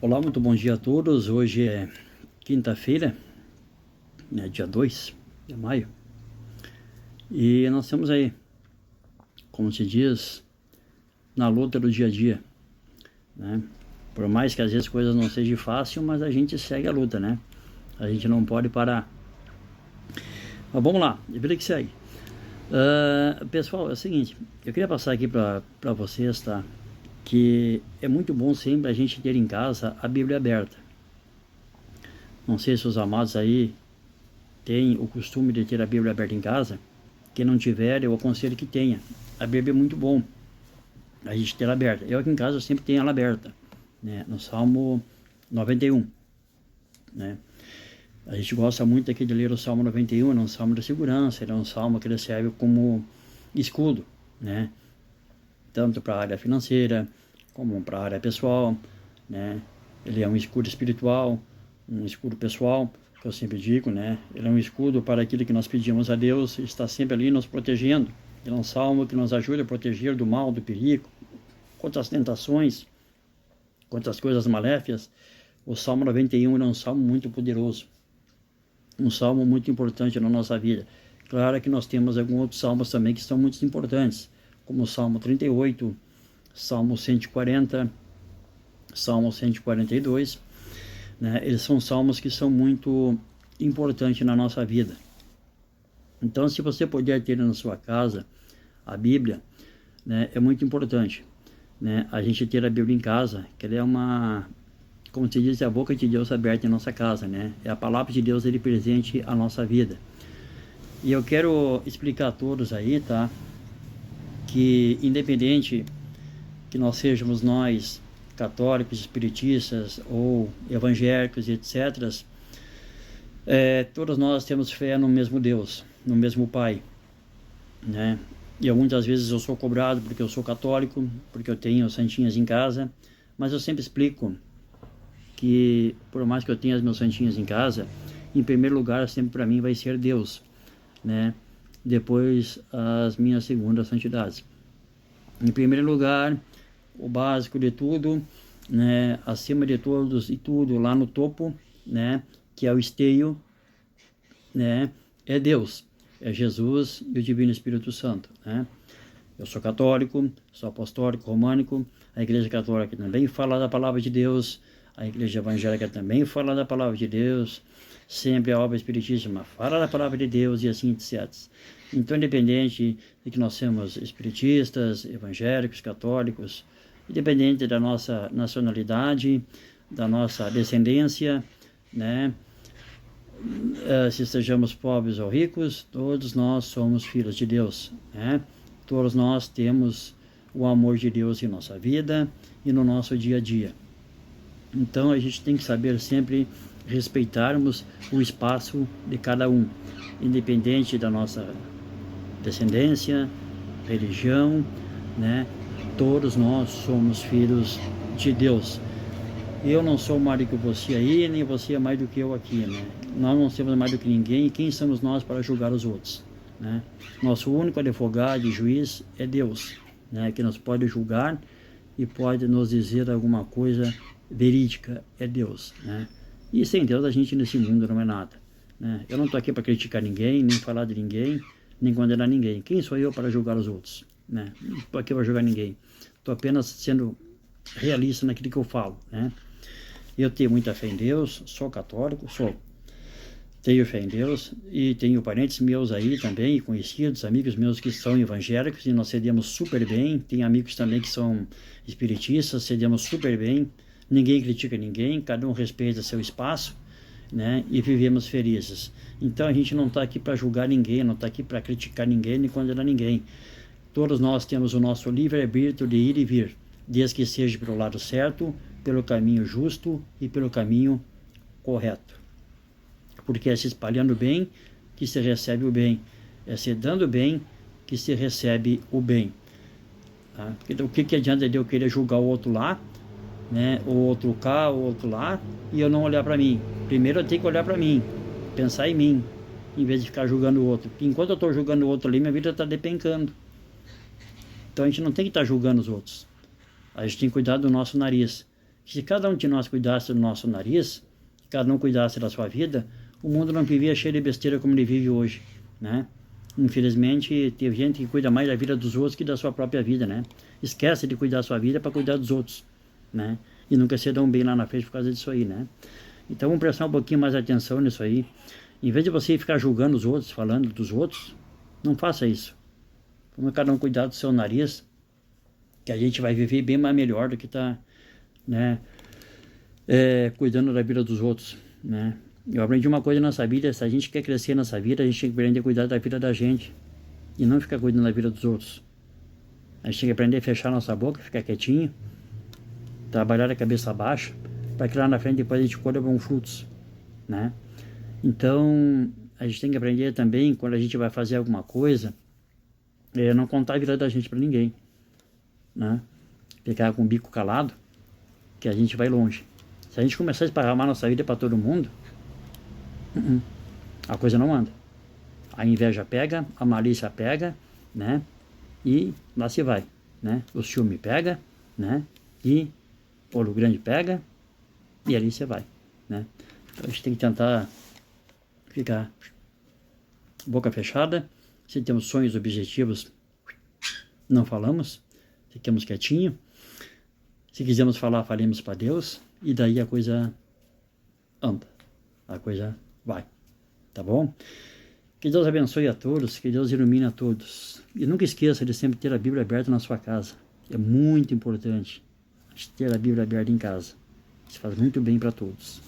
Olá, muito bom dia a todos. Hoje é quinta-feira, né, dia 2 de maio. E nós estamos aí, como se diz, na luta do dia a dia, né? Por mais que às vezes coisas não sejam fáceis, mas a gente segue a luta, né? A gente não pode parar. Mas vamos lá, e vida que segue. Pessoal, é o seguinte, eu queria passar aqui para vocês, tá? Que é muito bom sempre a gente ter em casa a Bíblia aberta. Não sei se os amados aí têm o costume de ter a Bíblia aberta em casa. Quem não tiver, eu aconselho que tenha. A Bíblia é muito bom a gente ter ela aberta. Eu aqui em casa eu sempre tenho ela aberta, né? No Salmo 91, né? A gente gosta muito aqui de ler o Salmo 91, é um salmo da segurança, ele é um salmo que ele serve como escudo, né? Tanto para a área financeira, como para a área pessoal, né? Ele é um escudo espiritual, um escudo pessoal, que eu sempre digo, né? Ele é um escudo para aquilo que nós pedimos a Deus, está sempre ali nos protegendo. Ele é um salmo que nos ajuda a proteger do mal, do perigo, contra as tentações, contra as coisas maléficas. O Salmo 91 é um salmo muito poderoso, um salmo muito importante na nossa vida. Claro que nós temos alguns outros salmos também que são muito importantes, como o Salmo 38, Salmo 140, Salmo 142, né? Eles são salmos que são muito importantes na nossa vida. Então, se você puder ter na sua casa a Bíblia, né, é muito importante, né? A gente ter a Bíblia em casa, que ela é uma, como se diz, a boca de Deus aberta em nossa casa, né? É a palavra de Deus ele presente à nossa vida. E eu quero explicar a todos aí, tá? Que independente que nós sejamos nós católicos, espiritistas ou evangélicos, etc., todos nós temos fé no mesmo Deus, no mesmo Pai, né? E muitas vezes eu sou cobrado porque eu sou católico, porque eu tenho santinhas em casa, mas eu sempre explico que por mais que eu tenha as meus santinhas em casa, em primeiro lugar sempre para mim vai ser Deus, né? Depois as minhas segundas santidades. Em primeiro lugar, o básico de tudo, né? Acima de todos e tudo, lá no topo, né? Que é o esteio, né? É Deus, é Jesus e o Divino Espírito Santo, né? Eu sou católico, sou apostólico, românico, a Igreja Católica também fala da Palavra de Deus, a Igreja Evangélica também fala da Palavra de Deus, sempre a obra espiritíssima fala da Palavra de Deus e assim etc. Então, independente de que nós somos espiritistas, evangélicos, católicos, independente da nossa nacionalidade, da nossa descendência, né? Se sejamos pobres ou ricos, todos nós somos filhos de Deus, né? Todos nós temos o amor de Deus em nossa vida e no nosso dia a dia. Então a gente tem que saber sempre respeitarmos o espaço de cada um, independente da nossa descendência, religião, né? Todos nós somos filhos de Deus. Eu não sou mais do que você aí, nem você é mais do que eu aqui, né? Nós não somos mais do que ninguém, e quem somos nós para julgar os outros, né? Nosso único advogado e juiz é Deus, né? Que nos pode julgar e pode nos dizer alguma coisa verídica, é Deus, né? E sem Deus a gente nesse mundo não é nada, né? Eu não estou aqui para criticar ninguém, nem falar de ninguém, nem condenar ninguém. Quem sou eu para julgar os outros, né? Não estou aqui para julgar ninguém. Estou apenas sendo realista naquilo que eu falo, né? Eu tenho muita fé em Deus, sou católico, tenho fé em Deus e tenho parentes meus aí também, conhecidos, amigos meus que são evangélicos e nós cedemos super bem. Tem amigos também que são espiritistas, cedemos super bem. Ninguém critica ninguém, cada um respeita seu espaço, né? E vivemos felizes. Então a gente não está aqui para julgar ninguém, não está aqui para criticar ninguém, nem condenar ninguém. Todos nós temos o nosso livre-arbítrio de ir e vir, desde que seja pelo lado certo, pelo caminho justo e pelo caminho correto. Porque é se espalhando bem que se recebe o bem, é se dando bem que se recebe o bem, tá? Porque o que adianta de eu querer julgar o outro lá, né? O outro cá, o outro lá, e eu não olhar para mim? Primeiro eu tenho que olhar para mim, pensar em mim, em vez de ficar julgando o outro. Porque enquanto eu estou julgando o outro ali, minha vida está depencando. Então a gente não tem que estar julgando os outros. A gente tem que cuidar do nosso nariz. Se cada um de nós cuidasse do nosso nariz, se cada um cuidasse da sua vida, o mundo não vivia cheio de besteira como ele vive hoje, né? Infelizmente, tem gente que cuida mais da vida dos outros que da sua própria vida, né? Esquece de cuidar da sua vida para cuidar dos outros, né? E nunca se dão bem lá na frente por causa disso aí, né? Então vamos prestar um pouquinho mais atenção nisso aí. Em vez de você ficar julgando os outros, falando dos outros, não faça isso. Vamos cada um cuidar do seu nariz, que a gente vai viver bem mais melhor do que tá, né, cuidando da vida dos outros, né? Eu aprendi uma coisa nessa vida: se a gente quer crescer nessa vida, a gente tem que aprender a cuidar da vida da gente e não ficar cuidando da vida dos outros. A gente tem que aprender a fechar nossa boca, ficar quietinho, trabalhar a cabeça baixa, para que lá na frente depois a gente colha bons frutos, né? Então, a gente tem que aprender também, quando a gente vai fazer alguma coisa, não contar a vida da gente para ninguém, né? Ficar com o bico calado, que a gente vai longe. Se a gente começar a esparramar nossa vida para todo mundo, a coisa não anda. A inveja pega, a malícia pega, né? E lá se vai, né? O ciúme pega, né? E o olho grande pega, e ali você vai, né? Então a gente tem que tentar ficar boca fechada. Se temos sonhos, objetivos, não falamos, fiquemos quietinho. Se quisermos falar, falemos para Deus, e daí a coisa anda, a coisa vai, tá bom? Que Deus abençoe a todos, que Deus ilumine a todos. E nunca esqueça de sempre ter a Bíblia aberta na sua casa. É muito importante ter a Bíblia aberta em casa. Isso faz muito bem para todos.